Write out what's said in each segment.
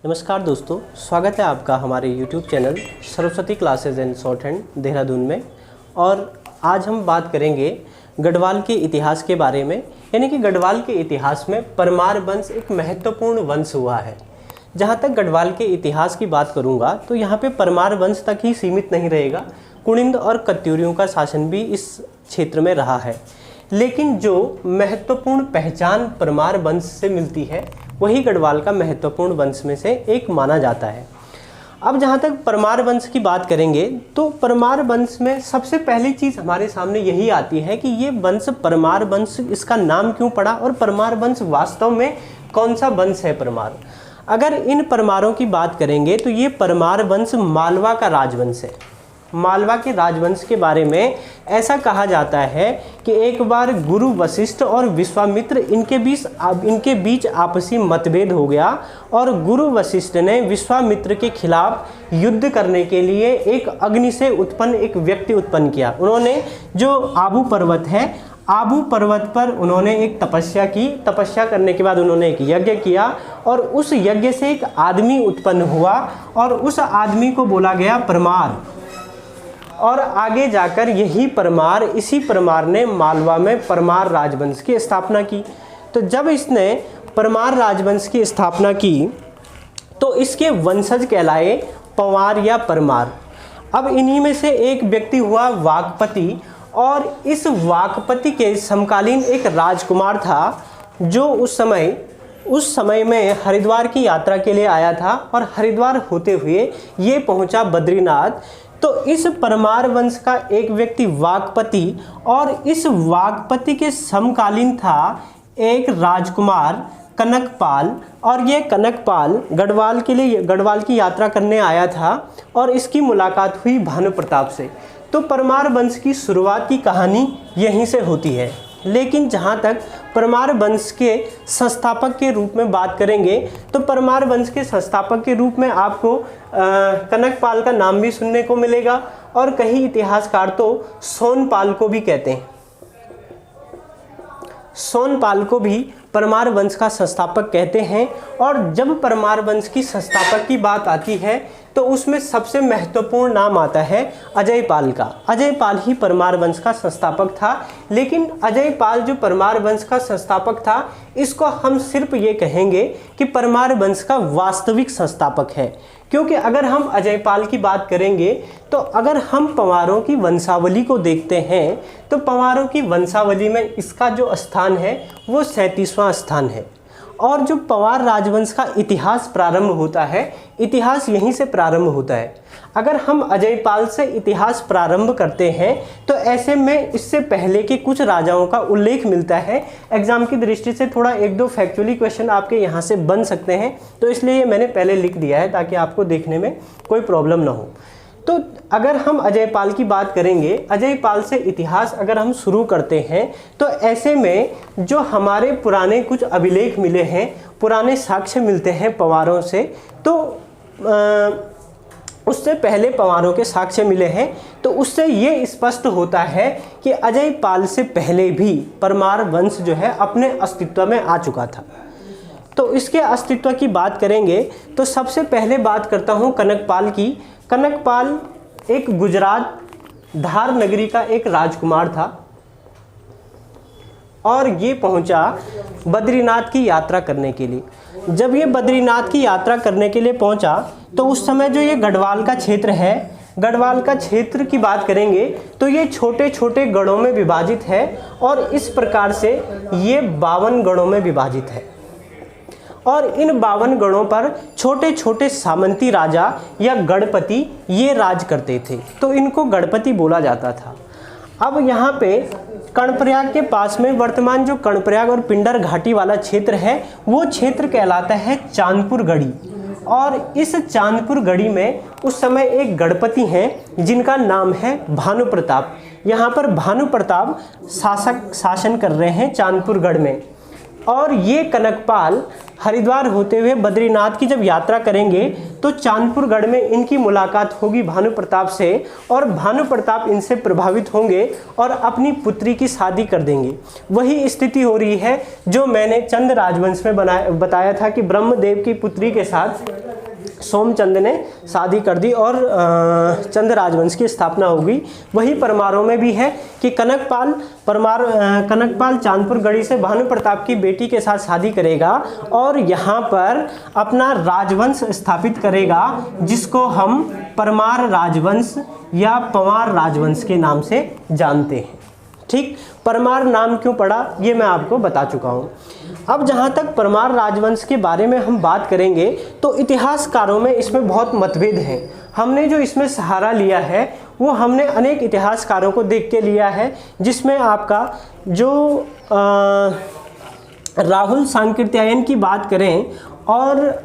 नमस्कार दोस्तों, स्वागत है आपका हमारे YouTube channel Saraswati classes and short hand Dehradun में। और आज हम बात करेंगे गढ़वाल के इतिहास के बारे में। यानी कि गढ़वाल के इतिहास में परमार वंश एक महत्वपूर्ण वंश हुआ है। जहाँ तक गढ़वाल के इतिहास की बात करूँगा तो यहाँ पे परमार वंश तक ही सीमित नहीं रहेगा, कुणिंद और कत्यूरियों का शासन भी इस क्षेत्र में रहा है। लेकिन जो महत्वपूर्ण पहचान परमार वंश से मिलती है वही गढ़वाल का महत्वपूर्ण वंश में से एक माना जाता है। अब जहाँ तक परमार वंश की बात करेंगे तो परमार वंश में सबसे पहली चीज़ हमारे सामने यही आती है कि ये वंश परमार वंश, इसका नाम क्यों पड़ा और परमार वंश वास्तव में कौन सा वंश है परमार। अगर इन परमारों की बात करेंगे तो ये परमार वंश मालवा का राजवंश है। मालवा के राजवंश के बारे में ऐसा कहा जाता है कि एक बार गुरु वशिष्ठ और विश्वामित्र इनके बीच आपसी मतभेद हो गया और गुरु वशिष्ठ ने विश्वामित्र के खिलाफ युद्ध करने के लिए एक अग्नि से उत्पन्न एक व्यक्ति उत्पन्न किया। उन्होंने जो आबू पर्वत है, आबू पर्वत पर उन्होंने एक तपस्या की। तपस्या करने के बाद उन्होंने एक यज्ञ किया और उस यज्ञ से एक आदमी उत्पन्न हुआ और उस आदमी को बोला गया परमार। और आगे जाकर इसी परमार ने मालवा में परमार राजवंश की स्थापना की। तो जब इसने परमार राजवंश की स्थापना की तो इसके वंशज कहलाए पंवार या परमार। अब इन्हीं में से एक व्यक्ति हुआ वाकपति, और इस वाकपति के समकालीन एक राजकुमार था जो उस समय में हरिद्वार की यात्रा के लिए आया था और हरिद्वार होते हुए ये पहुंचा बद्रीनाथ। तो इस परमार वंश का एक व्यक्ति वाकपति, और इस वाकपति के समकालीन था एक राजकुमार कनकपाल। और ये कनकपाल गढ़वाल की यात्रा करने आया था और इसकी मुलाकात हुई भानु प्रताप से। तो परमार वंश की शुरुआत की कहानी यहीं से होती है। लेकिन जहाँ तक परमार वंश के संस्थापक के रूप में बात करेंगे तो परमार वंश के संस्थापक के रूप में आपको कनकपाल का नाम भी सुनने को मिलेगा और कई इतिहासकार तो सोनपाल को भी कहते हैं। सोनपाल को भी परमार वंश का संस्थापक कहते हैं। और जब परमार वंश की संस्थापक की बात आती है तो उसमें सबसे महत्वपूर्ण नाम आता है अजयपाल का। अजयपाल ही परमार वंश का संस्थापक था। लेकिन अजयपाल जो परमार वंश का संस्थापक था, इसको हम सिर्फ ये कहेंगे कि परमार वंश का वास्तविक संस्थापक है। क्योंकि अगर हम अजयपाल की बात करेंगे तो अगर हम पंवारों की वंशावली को देखते हैं तो पंवारों की वंशावली में इसका जो स्थान है वो 37वां स्थान है। और जो पंवार राजवंश का इतिहास प्रारंभ होता है, इतिहास यहीं से प्रारंभ होता है। अगर हम अजयपाल से इतिहास प्रारंभ करते हैं तो ऐसे में इससे पहले के कुछ राजाओं का उल्लेख मिलता है। एग्जाम की दृष्टि से थोड़ा एक दो फैक्चुअली क्वेश्चन आपके यहाँ से बन सकते हैं, तो इसलिए ये मैंने पहले लिख दिया है ताकि आपको देखने में कोई प्रॉब्लम ना हो। तो अगर हम अजयपाल की बात करेंगे, अजयपाल से इतिहास अगर हम शुरू करते हैं तो ऐसे में जो हमारे पुराने कुछ अभिलेख मिले हैं, पुराने साक्ष्य मिलते हैं पंवारों से, तो उससे पहले पंवारों के साक्ष्य मिले हैं। तो उससे ये स्पष्ट होता है कि अजयपाल से पहले भी परमार वंश जो है अपने अस्तित्व में आ चुका था। तो इसके अस्तित्व की बात करेंगे तो सबसे पहले बात करता हूँ कनकपाल की। कनकपाल एक गुजरात धार नगरी का एक राजकुमार था और ये पहुंचा बद्रीनाथ की यात्रा करने के लिए। जब ये बद्रीनाथ की यात्रा करने के लिए पहुंचा तो उस समय जो ये गढ़वाल का क्षेत्र है, गढ़वाल का क्षेत्र की बात करेंगे तो ये छोटे छोटे गढ़ों में विभाजित है और इस प्रकार से ये 52 गढ़ों में विभाजित है। और इन 52 गढ़ों पर छोटे छोटे सामंती राजा या गणपति ये राज करते थे, तो इनको गणपति बोला जाता था। अब यहाँ पे कर्णप्रयाग के पास में वर्तमान जो कर्णप्रयाग और पिंडर घाटी वाला क्षेत्र है वो क्षेत्र कहलाता है चांदपुर गढ़ी। और इस चांदपुर गढ़ी में उस समय एक गणपति हैं जिनका नाम है भानु प्रताप। यहाँ पर भानु प्रताप शासन कर रहे हैं चांदपुर गढ़ में। और ये कनकपाल हरिद्वार होते हुए बद्रीनाथ की जब यात्रा करेंगे तो चांदपुरगढ़ में इनकी मुलाकात होगी भानु प्रताप से, और भानु प्रताप इनसे प्रभावित होंगे और अपनी पुत्री की शादी कर देंगे। वही स्थिति हो रही है जो मैंने चंद राजवंश में बताया था कि ब्रह्मदेव की पुत्री के साथ सोमचंद ने शादी कर दी और चंद राजवंश की स्थापना होगी। वही परमारों में भी है कि कनकपाल चांदपुर गढ़ी से भानु प्रताप की बेटी के साथ शादी करेगा और यहाँ पर अपना राजवंश स्थापित करेगा, जिसको हम परमार राजवंश या पंवार राजवंश के नाम से जानते हैं। ठीक, परमार नाम क्यों पड़ा ये मैं आपको बता चुका हूँ। अब जहाँ तक परमार राजवंश के बारे में हम बात करेंगे तो इतिहासकारों में इसमें बहुत मतभेद हैं। हमने जो इसमें सहारा लिया है वो हमने अनेक इतिहासकारों को देख के लिया है, जिसमें आपका जो राहुल सांकृत्यायन की बात करें और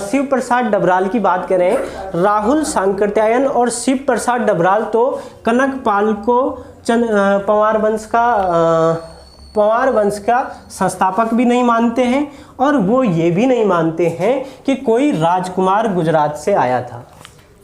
शिव प्रसाद डबराल की बात करें। राहुल सांकृत्यायन और शिव प्रसाद डबराल तो कनकपाल को पंवार वंश का संस्थापक भी नहीं मानते हैं और वो ये भी नहीं मानते हैं कि कोई राजकुमार गुजरात से आया था।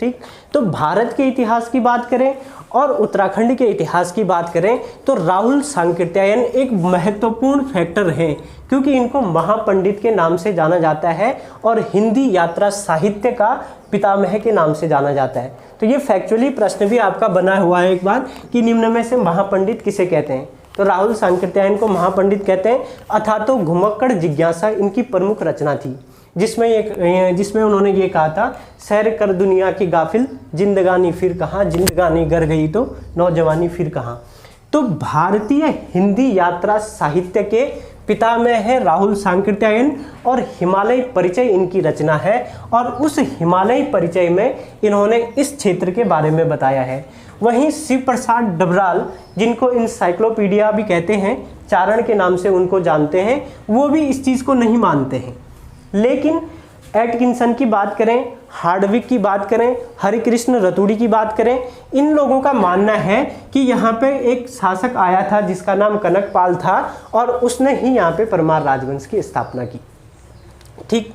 ठीक, तो भारत के इतिहास की बात करें और उत्तराखंड के इतिहास की बात करें तो राहुल सांकृत्यायन एक महत्वपूर्ण फैक्टर हैं, क्योंकि इनको महापंडित के नाम से जाना जाता है और हिंदी यात्रा साहित्य का पितामह के नाम से जाना जाता है। तो ये फैक्चुअली प्रश्न भी आपका बना हुआ है एक बार कि निम्न में से महापंडित किसे कहते हैं, तो राहुल सांकृत्यायन को महापंडित कहते हैं। अथा तो घुमक्कड़ जिज्ञासा इनकी प्रमुख रचना थी, जिसमें उन्होंने ये कहा था, सैर कर दुनिया की गाफिल, जिंदगानी फिर कहाँ, जिंदगानी गर गई तो नौजवानी फिर कहाँ। तो भारतीय हिंदी यात्रा साहित्य के पितामह है राहुल सांकृत्यायन और हिमालय परिचय इनकी रचना है और उस हिमालय परिचय में इन्होंने इस क्षेत्र के बारे में बताया है। वहीं शिव प्रसाद डबराल, जिनको इंसाइक्लोपीडिया भी कहते हैं, चारण के नाम से उनको जानते हैं, वो भी इस चीज़ को नहीं मानते हैं। लेकिन एटकिंसन की बात करें, हार्डविक की बात करें, हरिकृष्ण रतूड़ी की बात करें, इन लोगों का मानना है कि यहाँ पे एक शासक आया था जिसका नाम कनकपाल था और उसने ही यहाँ पे परमार राजवंश की स्थापना की। ठीक,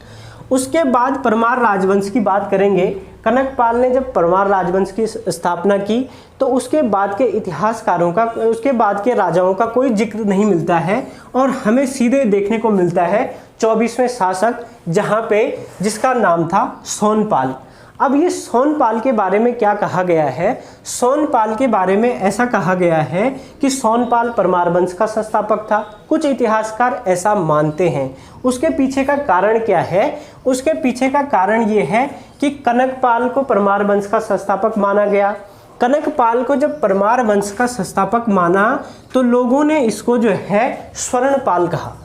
उसके बाद परमार राजवंश की बात करेंगे। कनकपाल ने जब परमार राजवंश की स्थापना की तो उसके बाद के इतिहासकारों का, उसके बाद के राजाओं का कोई जिक्र नहीं मिलता है और हमें सीधे देखने को मिलता है 24वें शासक, जहाँ पे जिसका नाम था सोनपाल। अब ये सोनपाल के बारे में क्या कहा गया है? सोनपाल के बारे में ऐसा कहा गया है कि सोनपाल परमार वंश का संस्थापक था। कुछ इतिहासकार ऐसा मानते हैं। उसके पीछे का कारण क्या है? उसके पीछे का कारण ये है कि कनकपाल को परमार वंश का संस्थापक माना गया। कनकपाल को जब परमार वंश का संस्थापक माना तो लोगों ने इसको जो है स्वर्णपाल कहा।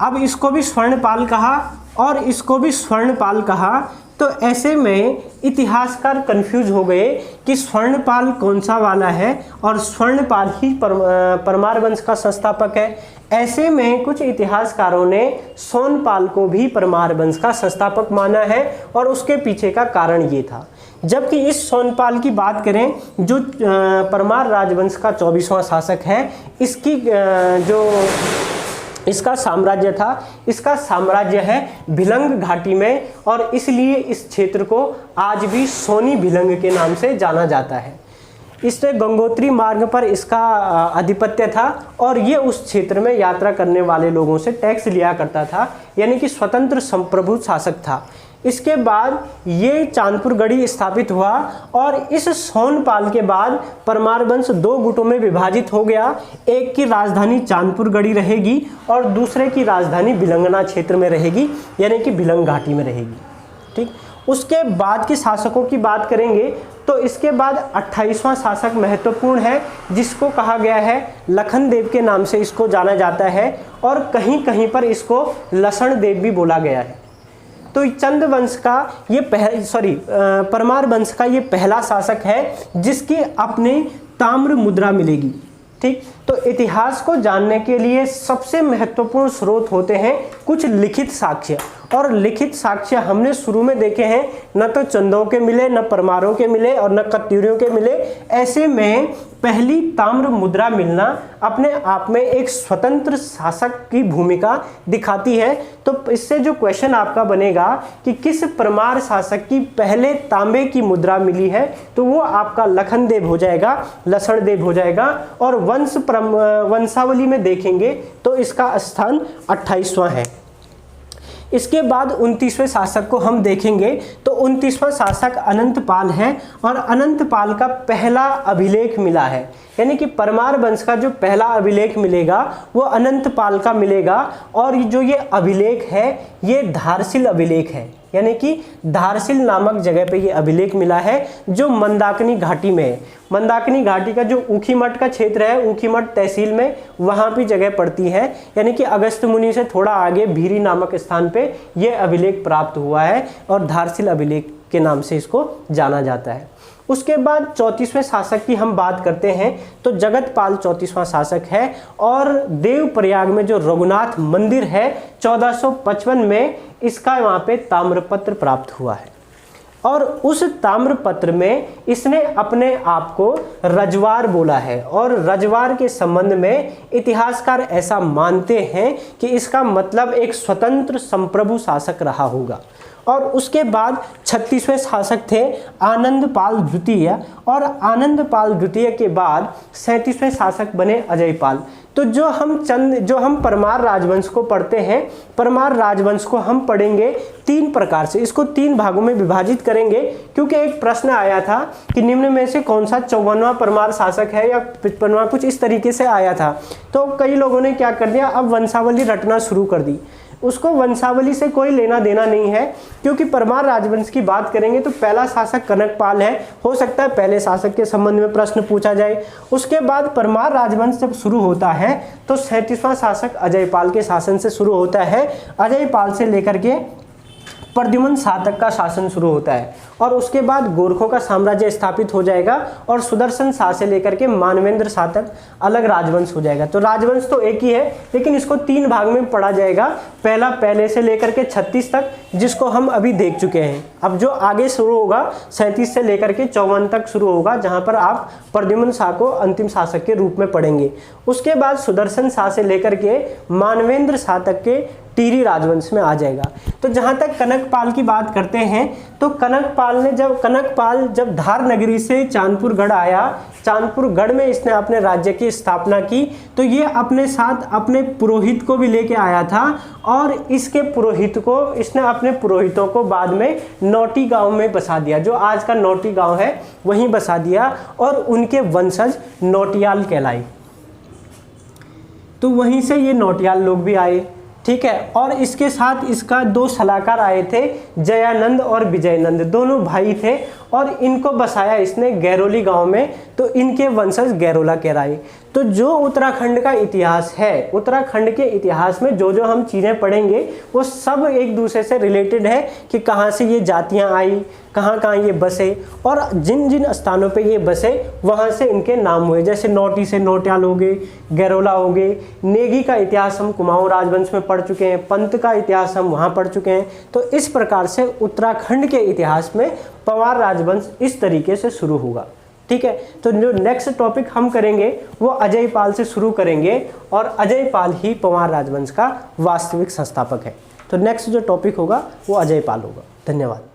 अब इसको भी स्वर्णपाल कहा और इसको भी स्वर्णपाल कहा, तो ऐसे में इतिहासकार कंफ्यूज हो गए कि स्वर्णपाल कौन सा वाला है और स्वर्णपाल ही परमार वंश का संस्थापक है। ऐसे में कुछ इतिहासकारों ने सोनपाल को भी परमार वंश का संस्थापक माना है और उसके पीछे का कारण ये था। जबकि इस सोनपाल की बात करें जो परमार राजवंश का 24वां शासक है, इसकी जो इसका साम्राज्य था, इसका साम्राज्य है भिलंग घाटी में और इसलिए इस क्षेत्र को आज भी सोनी भिलंग के नाम से जाना जाता है। इससे गंगोत्री मार्ग पर इसका आधिपत्य था और ये उस क्षेत्र में यात्रा करने वाले लोगों से टैक्स लिया करता था, यानी कि स्वतंत्र संप्रभु शासक था। इसके बाद ये चांदपुर गढ़ी स्थापित हुआ और इस सोनपाल के बाद परमार वंश 2 गुटों में विभाजित हो गया। एक की राजधानी चांदपुर गढ़ी रहेगी और दूसरे की राजधानी भिलंगना क्षेत्र में रहेगी, यानी कि भिलंग घाटी में रहेगी। ठीक, उसके बाद के शासकों की बात करेंगे तो इसके बाद 28वां शासक महत्वपूर्ण है, जिसको कहा गया है लखन देव के नाम से इसको जाना जाता है और कहीं कहीं पर इसको लसण देव भी बोला गया है। तो चंद वंश का ये परमार वंश का ये पहला शासक है जिसकी अपने ताम्र मुद्रा मिलेगी। ठीक, तो इतिहास को जानने के लिए सबसे महत्वपूर्ण स्रोत होते हैं कुछ लिखित साक्ष्य, और लिखित साक्ष्य हमने शुरू में देखे हैं, न तो चंदों के मिले, न परमारों के मिले और न कत्यूरियों के मिले। ऐसे में पहली ताम्र मुद्रा मिलना अपने आप में एक स्वतंत्र शासक की भूमिका दिखाती है। तो इससे जो क्वेश्चन आपका बनेगा कि किस परमार शासक की पहले तांबे की मुद्रा मिली है, तो वो आपका लखन देव हो जाएगा, लसण देव हो जाएगा। और वंशावली में देखेंगे तो इसका स्थान 28वां है। इसके बाद 29वें शासक को हम देखेंगे तो 29वां शासक अनंतपाल है और अनंतपाल का पहला अभिलेख मिला है, यानी कि परमार वंश का जो पहला अभिलेख मिलेगा वो अनंतपाल का मिलेगा। और जो ये अभिलेख है ये धारसिल अभिलेख है, यानी कि धारसिल नामक जगह पे ये अभिलेख मिला है जो मंदाकिनी घाटी में है। मंदाकिनी घाटी का जो ऊखीमठ का क्षेत्र है, ऊखीमठ तहसील में वहाँ भी जगह पड़ती है, यानी कि अगस्त मुनि से थोड़ा आगे भीरी नामक स्थान पे ये अभिलेख प्राप्त हुआ है और धारसिल अभिलेख के नाम से इसको जाना जाता है। उसके बाद 34वें शासक की हम बात करते हैं तो जगतपाल 34वां शासक है और देवप्रयाग में जो रघुनाथ मंदिर है 1455 में इसका वहाँ पे ताम्रपत्र प्राप्त हुआ है। और उस ताम्रपत्र में इसने अपने आप को रजवार बोला है और रजवार के संबंध में इतिहासकार ऐसा मानते हैं कि इसका मतलब एक स्वतंत्र संप्रभु शासक रहा होगा। और उसके बाद 36वें शासक थे आनंदपाल द्वितीय और आनंदपाल द्वितीय के बाद 37वें शासक बने अजयपाल। तो जो हम परमार राजवंश को पढ़ते हैं, परमार राजवंश को हम पढ़ेंगे 3 प्रकार से, इसको 3 भागों में विभाजित करेंगे क्योंकि एक प्रश्न आया था कि निम्न में से कौन सा 54वां परमार शासक है या 55वां, कुछ इस तरीके से आया था। तो कई लोगों ने क्या कर दिया, अब वंशावली रटना शुरू कर दी। उसको वंशावली से कोई लेना देना नहीं है क्योंकि परमार राजवंश की बात करेंगे तो पहला शासक कनकपाल है, हो सकता है पहले शासक के संबंध में प्रश्न पूछा जाए। उसके बाद परमार राजवंश जब शुरू होता है तो 37वां शासक अजयपाल के शासन से शुरू होता है। अजयपाल से लेकर के प्रद्युम्न शाह तक का शासन शुरू होता है और उसके बाद गोरखों का साम्राज्य स्थापित हो जाएगा और सुदर्शन शाह से लेकर के मानवेंद्र शाह तक अलग राजवंश हो जाएगा। तो राजवंश तो एक ही है लेकिन इसको 3 भाग में पढ़ा जाएगा। पहला पहले से लेकर के 36 तक जिसको हम अभी देख चुके हैं। अब जो आगे शुरू होगा 37 से लेकर के 54 तक शुरू होगा जहाँ पर आप प्रद्युम्न शाह को अंतिम शासक के रूप में पढ़ेंगे। उसके बाद सुदर्शन शाह से लेकर के मानवेंद्र शाह तक के टिहरी राजवंश में आ जाएगा। तो जहाँ तक कनकपाल की बात करते हैं तो कनकपाल जब धार नगरी से चांदपुरगढ़ आया, चांदपुरगढ़ में इसने अपने राज्य की स्थापना की तो ये अपने साथ अपने पुरोहित को भी लेके आया था और इसने अपने पुरोहितों को बाद में नौटी गांव में बसा दिया, जो आज का नौटी गांव है वहीं बसा दिया और उनके वंशज नौटियाल कहलाए। तो वहीं से ये नौटियाल लोग भी आए, ठीक है। और इसके साथ इसका 2 सलाहकार आए थे, जयानंद और विजयनंद, दोनों भाई थे और इनको बसाया इसने गैरोली गांव में, तो इनके वंशज गैरोला कहलाए। तो जो उत्तराखंड का इतिहास है, उत्तराखंड के इतिहास में जो जो हम चीज़ें पढ़ेंगे वो सब एक दूसरे से रिलेटेड है कि कहाँ से ये जातियाँ आई, कहाँ कहाँ ये बसे और जिन जिन स्थानों पे ये बसे वहाँ से इनके नाम हुए। जैसे नौटी से नौटियाल हो गए, गैरोला हो गए। नेगी का इतिहास हम कुमाऊँ राजवंश में पढ़ चुके हैं, पंत का इतिहास हम वहाँ पढ़ चुके हैं। तो इस प्रकार से उत्तराखंड के इतिहास में पंवार राजवंश इस तरीके से शुरू होगा, ठीक है। तो जो नेक्स्ट टॉपिक हम करेंगे वो अजयपाल से शुरू करेंगे और अजयपाल ही पंवार राजवंश का वास्तविक संस्थापक है। तो नेक्स्ट जो टॉपिक होगा वो अजयपाल होगा। धन्यवाद।